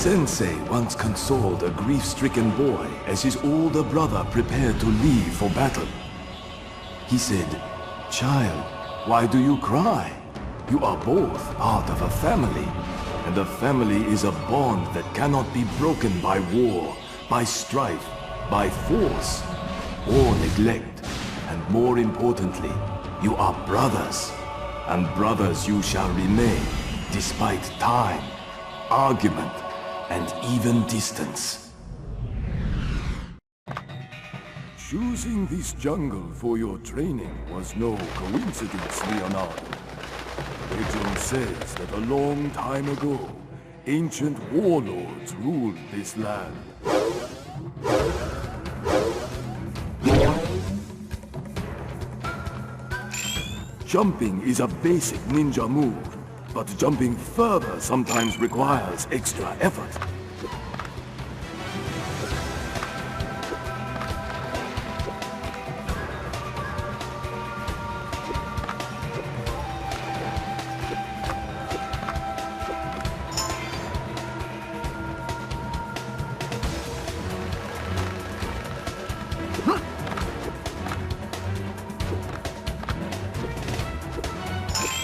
Sensei once consoled a grief-stricken boy as his older brother prepared to leave for battle. He said, "Child, why do you cry? You are both part of a family, and a family is a bond that cannot be broken by war, by strife, by force, or neglect. And more importantly, you are brothers, and brothers you shall remain, despite time, argument, and even distance." Choosing this jungle for your training was no coincidence, Leonardo. Legend says that a long time ago, ancient warlords ruled this land. Jumping is a basic ninja move, but jumping further sometimes requires extra effort.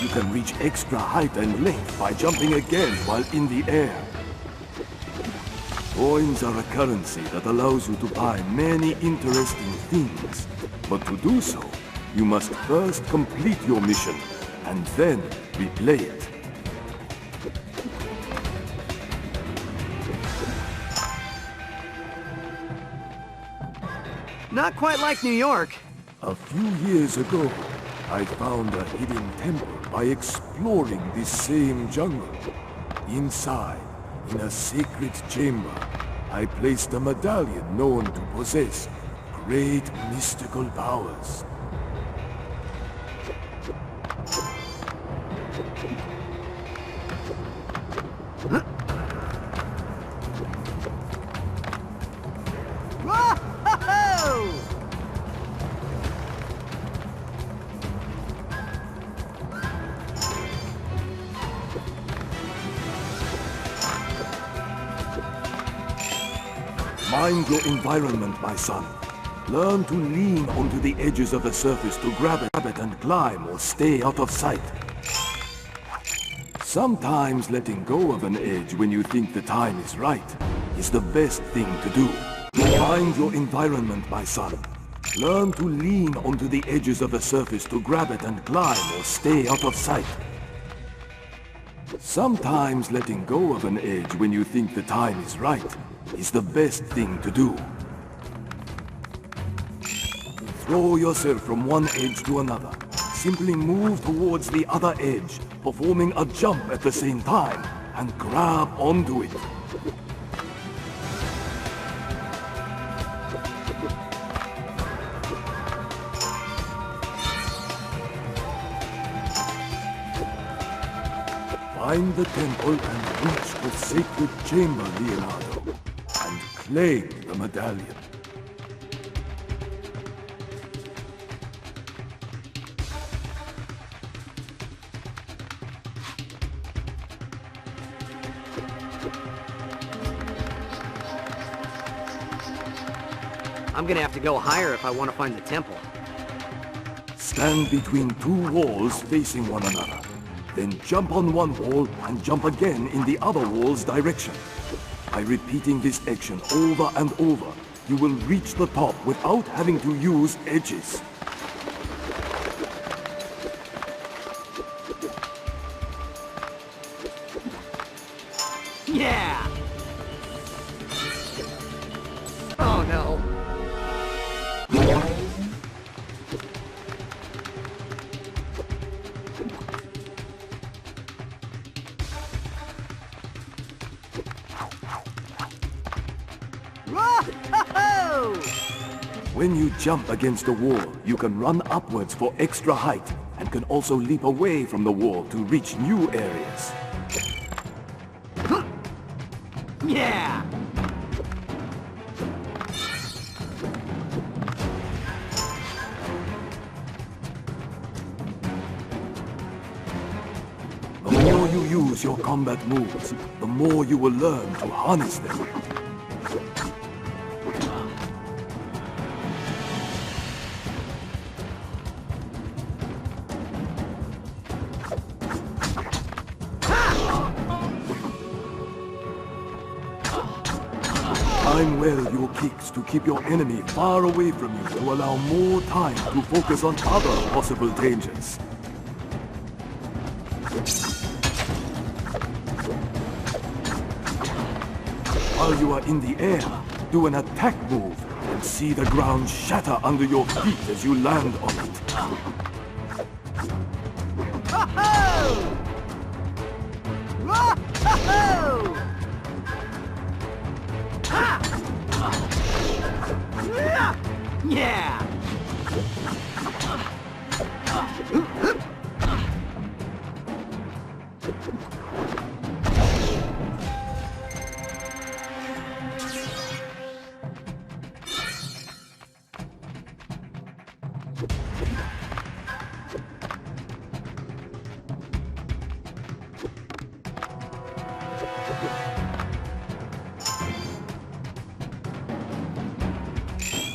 You can reach extra height and length by jumping again while in the air. Coins are a currency that allows you to buy many interesting things. But to do so, you must first complete your mission, and then replay it. Not quite like New York. A few years ago, I found a hidden temple by exploring this same jungle. Inside, in a sacred chamber, I placed a medallion known to possess great mystical powers. Mind your environment, my son. Learn to lean onto the edges of the surface to grab it and climb or stay out of sight. Sometimes letting go of an edge when you think the time is right is the best thing to do. Mind your environment, my son. Learn to lean onto the edges of the surface to grab it and climb or stay out of sight. Sometimes letting go of an edge when you think the time is right is the best thing to do. Throw yourself from one edge to another. Simply move towards the other edge, performing a jump at the same time, and grab onto it. Find the temple and reach the sacred chamber, Leonardo, and claim the medallion. I'm gonna have to go higher if I want to find the temple. Stand between two walls facing one another. Then jump on one wall and jump again in the other wall's direction. By repeating this action over and over, you will reach the top without having to use edges. Yeah! Oh no. Whoa! When you jump against a wall, you can run upwards for extra height and can also leap away from the wall to reach new areas. Yeah! The more you use your combat moves, the more you will learn to harness them. Time well your kicks to keep your enemy far away from you to allow more time to focus on other possible dangers. While you are in the air, do an attack move and see the ground shatter under your feet as you land on it. Whoa! Whoa! Yeah!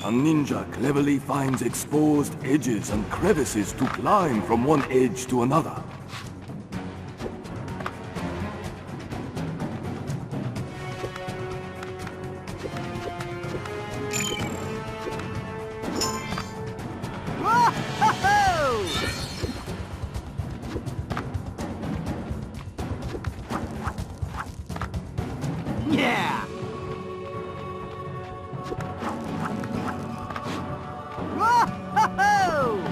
A ninja cleverly finds exposed edges and crevices to climb from one edge to another. Yeah! Whoa! Whoa!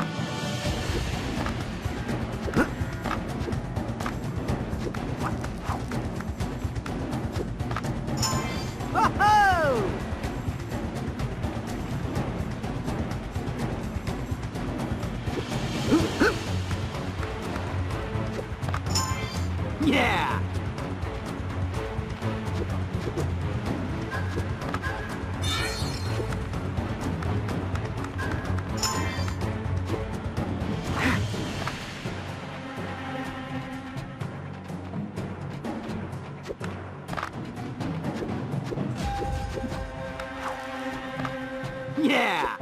Yeah! Yeah!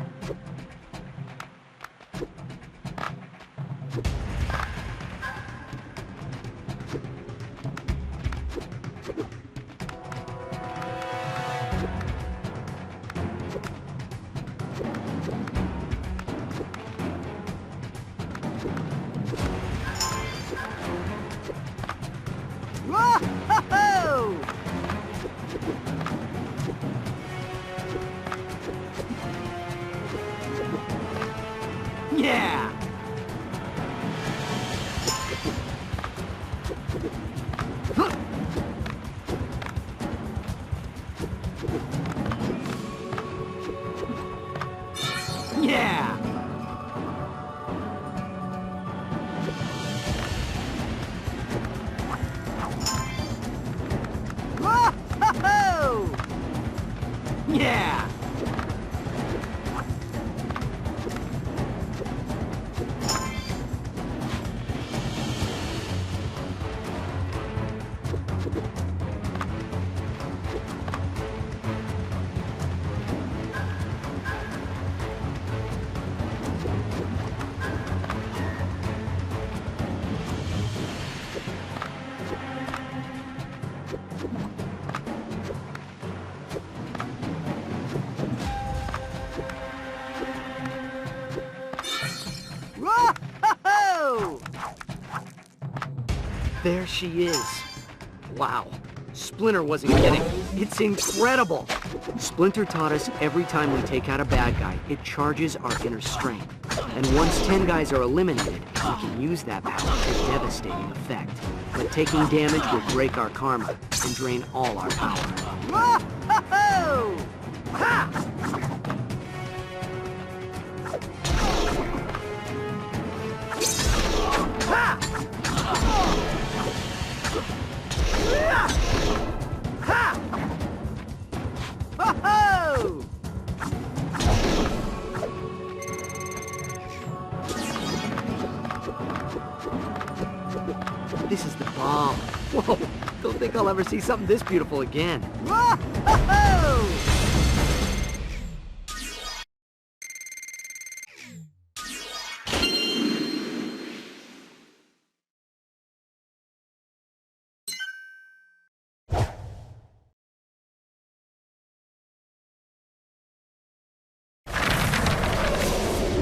There she is. Wow. Splinter wasn't kidding. It's incredible. Splinter taught us every time we take out a bad guy, it charges our inner strength. And once 10 guys are eliminated, we can use that power to devastating effect. But taking damage will break our karma and drain all our power. Whoa! Ha! Ha! Ha! Ho-ho! This is the bomb. Whoa! Don't think I'll ever see something this beautiful again. Whoa-ho-ho!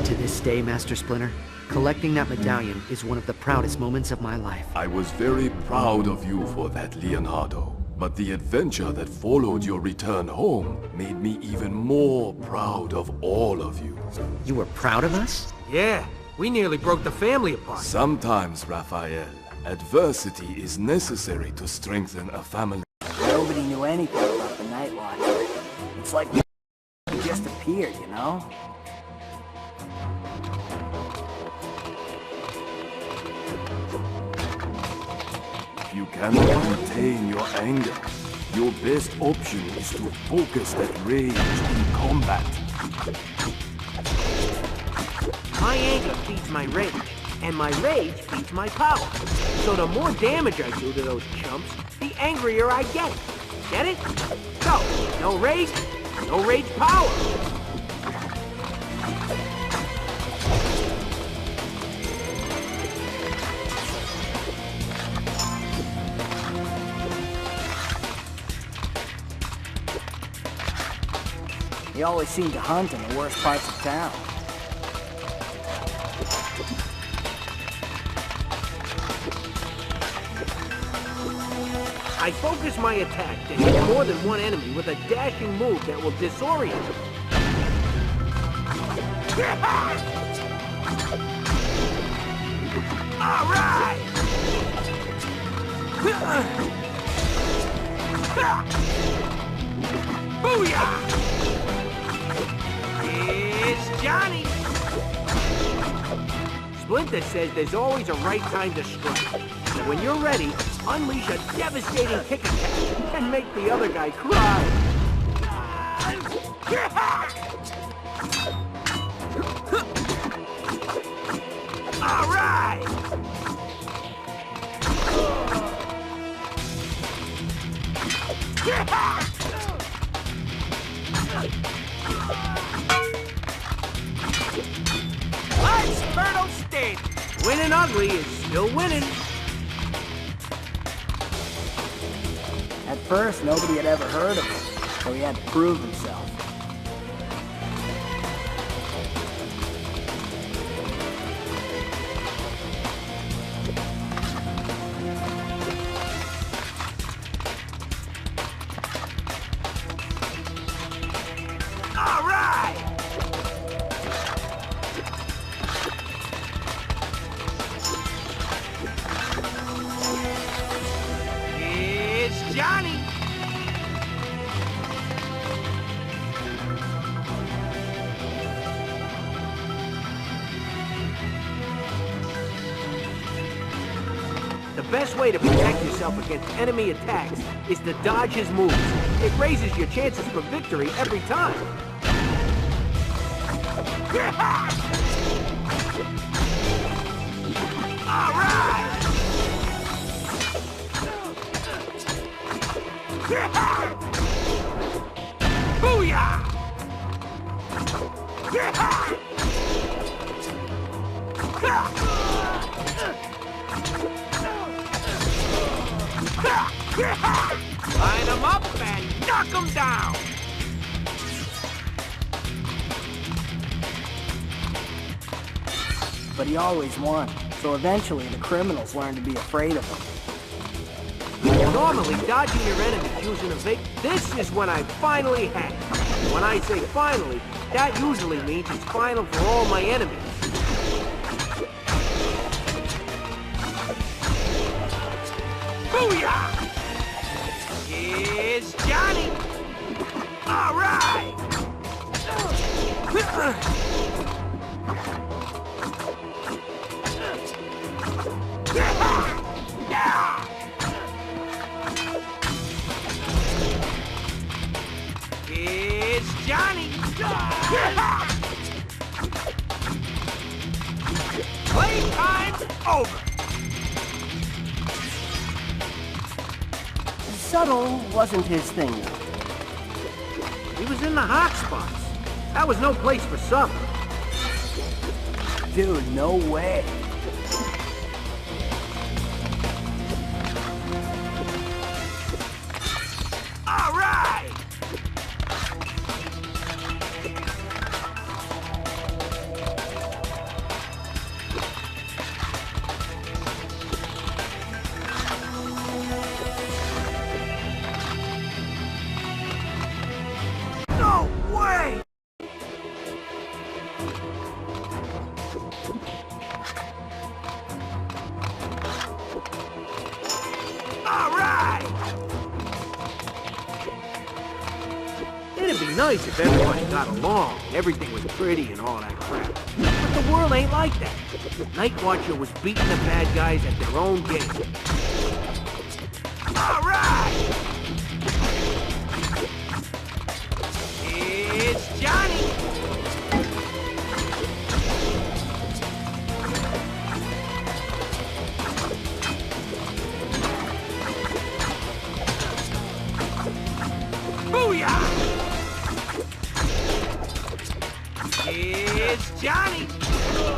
To this day, Master Splinter, collecting that medallion is one of the proudest moments of my life. I was very proud of you for that, Leonardo. But the adventure that followed your return home made me even more proud of all of you. You were proud of us? Yeah, we nearly broke the family apart. Sometimes, Raphael, adversity is necessary to strengthen a family. Nobody knew anything about the Night Watch. It's like we just appeared, you know? If you cannot contain your anger, your best option is to focus that rage in combat. My anger feeds my rage, and my rage feeds my power. So the more damage I do to those chumps, the angrier I get. Get it? So, no rage power. They always seem to hunt in the worst parts of town. I focus my attack to hit more than one enemy with a dashing move that will disorient them. All right! Booyah! It's Johnny! Splinter says there's always a right time to strike. So when you're ready, unleash a devastating kick attack and make the other guy cry. All right! Let's Myrtle State! Winning ugly is still winning. At first, nobody had ever heard of him, so he had to prove himself. All right! It's Johnny! The best way to protect yourself against enemy attacks is to dodge his moves. It raises your chances for victory every time. All right! Booyah! Line them up and knock them down! But he always won, so eventually the criminals learned to be afraid of him. Normally, dodging your enemies using a vape, this is when I finally had it. When I say finally, that usually means it's final for all my enemies. Booyah! Here's Johnny! All right! It's Johnny! Playtime's over! Subtle wasn't his thing, though. He was in the hot spots. That was no place for supper. Dude, no way. All right! No way! All right! It'd be nice if everybody got along, everything was pretty and all that crap. But the world ain't like that. Night Watcher was beating the bad guys at their own game. All right! It's Johnny! Booyah! It's Johnny!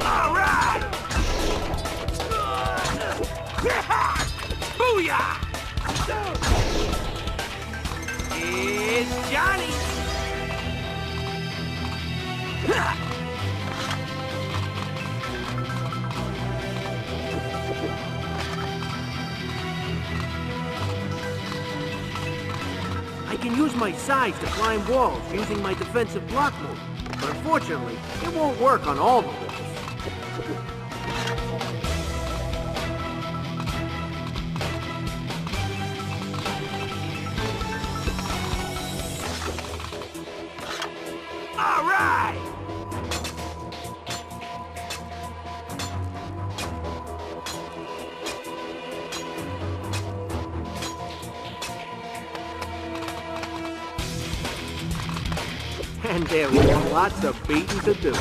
All right! Booyah! It's Johnny! I can use my size to climb walls using my defensive block move, but unfortunately, it won't work on all the walls. All right! And there was lots of beating to do.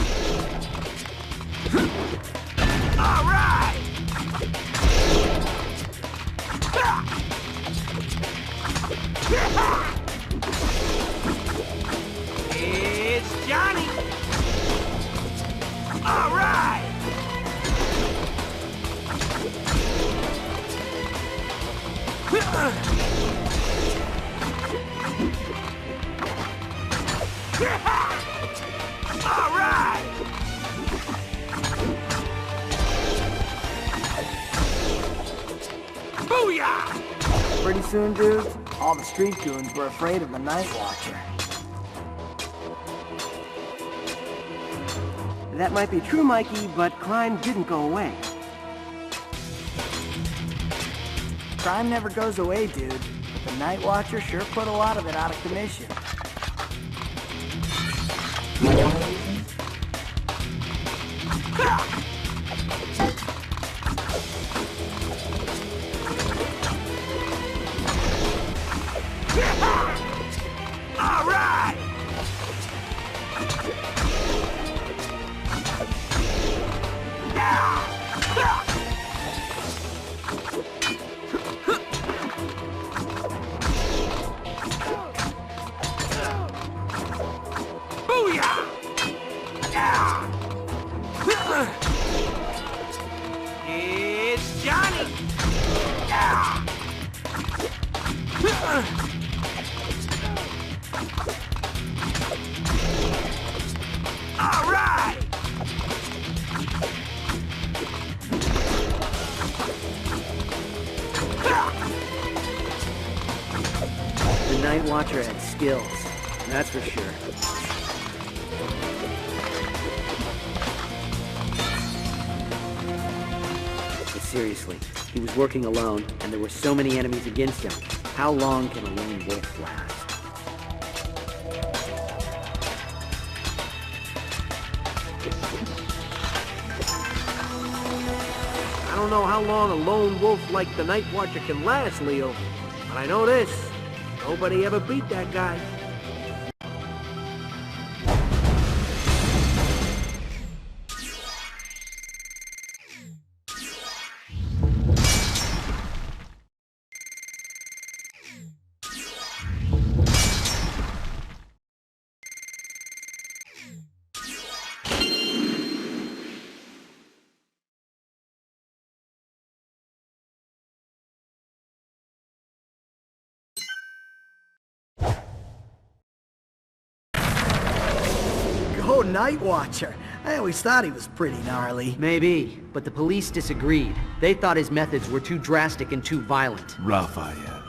All right! It's Johnny! All right! All right! Booyah! Pretty soon, dudes, all the street goons were afraid of the Night Watcher. That might be true, Mikey, but crime didn't go away. Crime never goes away, dude. But the Night Watcher sure put a lot of it out of commission. All right! Booyah! It's Johnny! All right! Night Watcher had skills. That's for sure. But seriously, he was working alone, and there were so many enemies against him. How long can a lone wolf last? I don't know how long a lone wolf like the Night Watcher can last, Leo. But I know this. Nobody ever beat that guy. Go Night Watcher. I always thought he was pretty gnarly. Maybe, but the police disagreed. They thought his methods were too drastic and too violent. Raphael,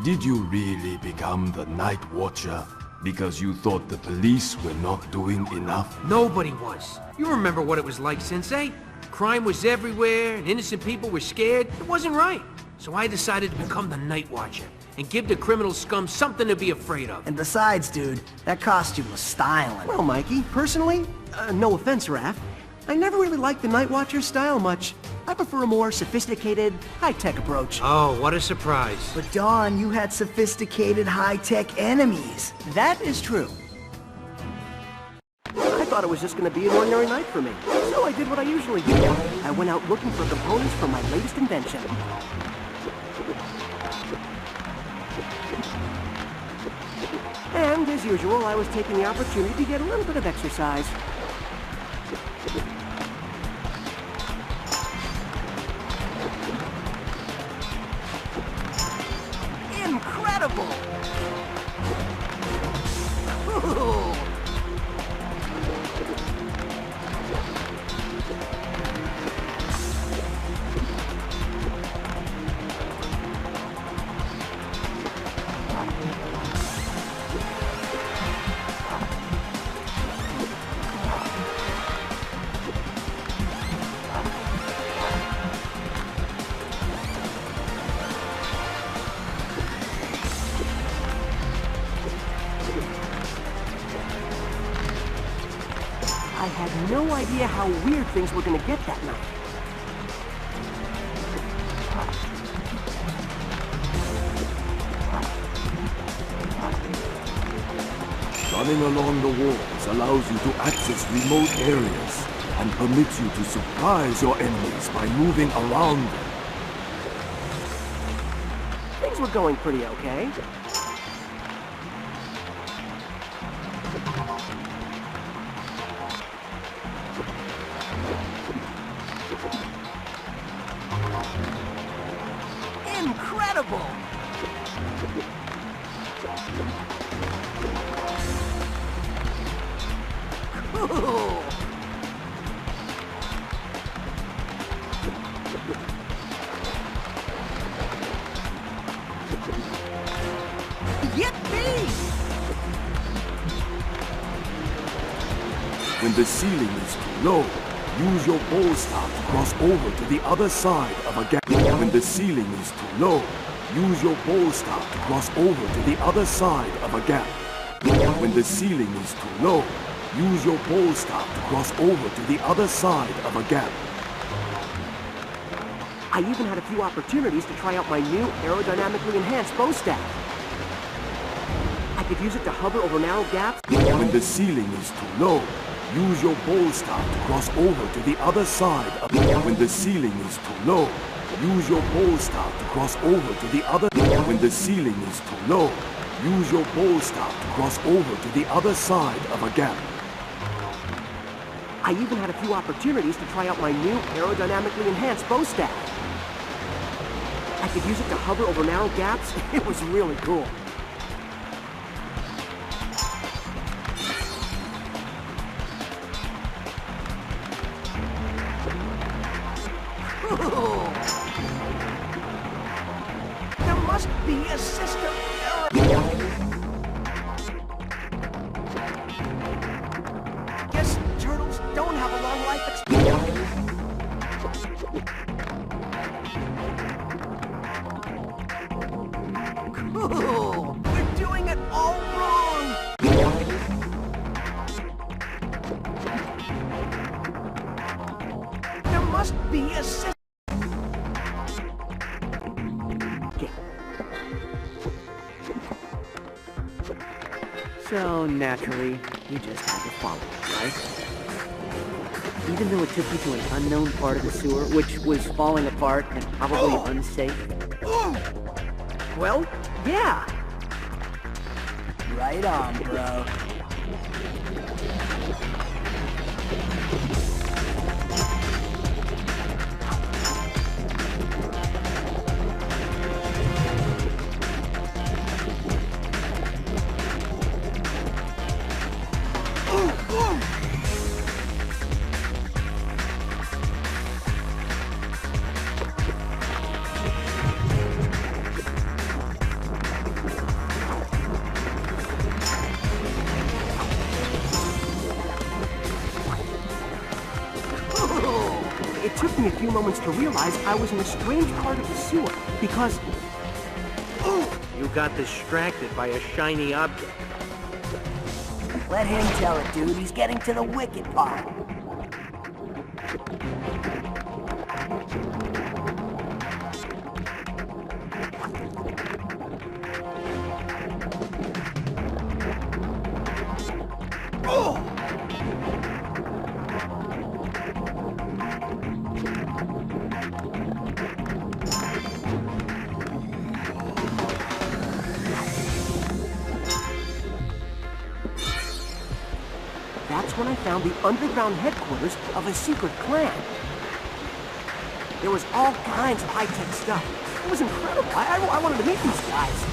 did you really become the Night Watcher because you thought the police were not doing enough? Nobody was. You remember what it was like, Sensei? Crime was everywhere, and innocent people were scared. It wasn't right. So I decided to become the Night Watcher and give the criminal scum something to be afraid of. And besides, dude, that costume was styling. Well, Mikey, personally, no offense, Raph, I never really liked the Night Watcher style much. I prefer a more sophisticated, high-tech approach. Oh, what a surprise. But Dawn, you had sophisticated, high-tech enemies. That is true. I thought it was just going to be an ordinary night for me, so I did what I usually do. I went out looking for components for my latest invention. And, as usual, I was taking the opportunity to get a little bit of exercise. Incredible! Ooh. I had no idea how weird things were going to get that night. Running along the walls allows you to access remote areas and permits you to surprise your enemies by moving around them. Things were going pretty okay. Incredible! Cool! Yippee! When the ceiling is too low, use your pole staff to cross over to the other side of a gap. When the ceiling is too low, use your pole staff to cross over to the other side of a gap. When the ceiling is too low, use your pole staff to cross over to the other side of a gap. I even had a few opportunities to try out my new aerodynamically enhanced bow staff. I could use it to hover over narrow gaps. When the ceiling is too low, use your pole staff to cross over to the other side of When the ceiling is too low, use your pole staff to cross over to the other. When the ceiling is too low, use your pole staff to cross over to the other side of a gap. I even had a few opportunities to try out my new aerodynamically enhanced bow staff. I could use it to hover over narrow gaps. It was really cool. There must be a system error. So, naturally, you just had to follow it, right? Even though it took you to an unknown part of the sewer, which was falling apart and probably unsafe? Well, yeah. Right on, bro. It took me a few moments to realize I was in a strange part of the sewer, because... You got distracted by a shiny object. Let him tell it, dude. He's getting to the wicked part. That's when I found the underground headquarters of a secret clan. There was all kinds of high-tech stuff. It was incredible. I wanted to meet these guys.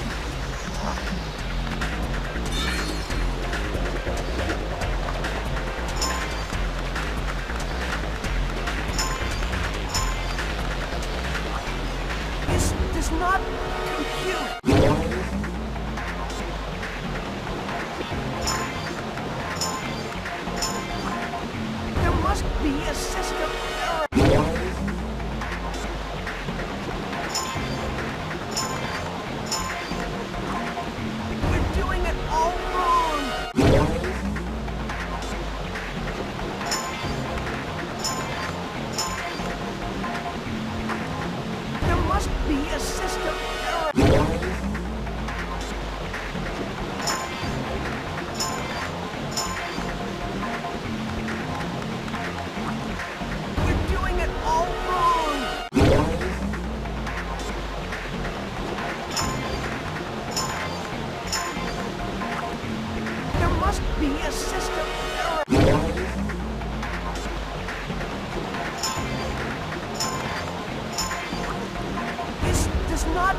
This does not compute. There must be a system error. We're doing it all wrong. There must be a system error. We're doing it all wrong. There must be a system error. This does not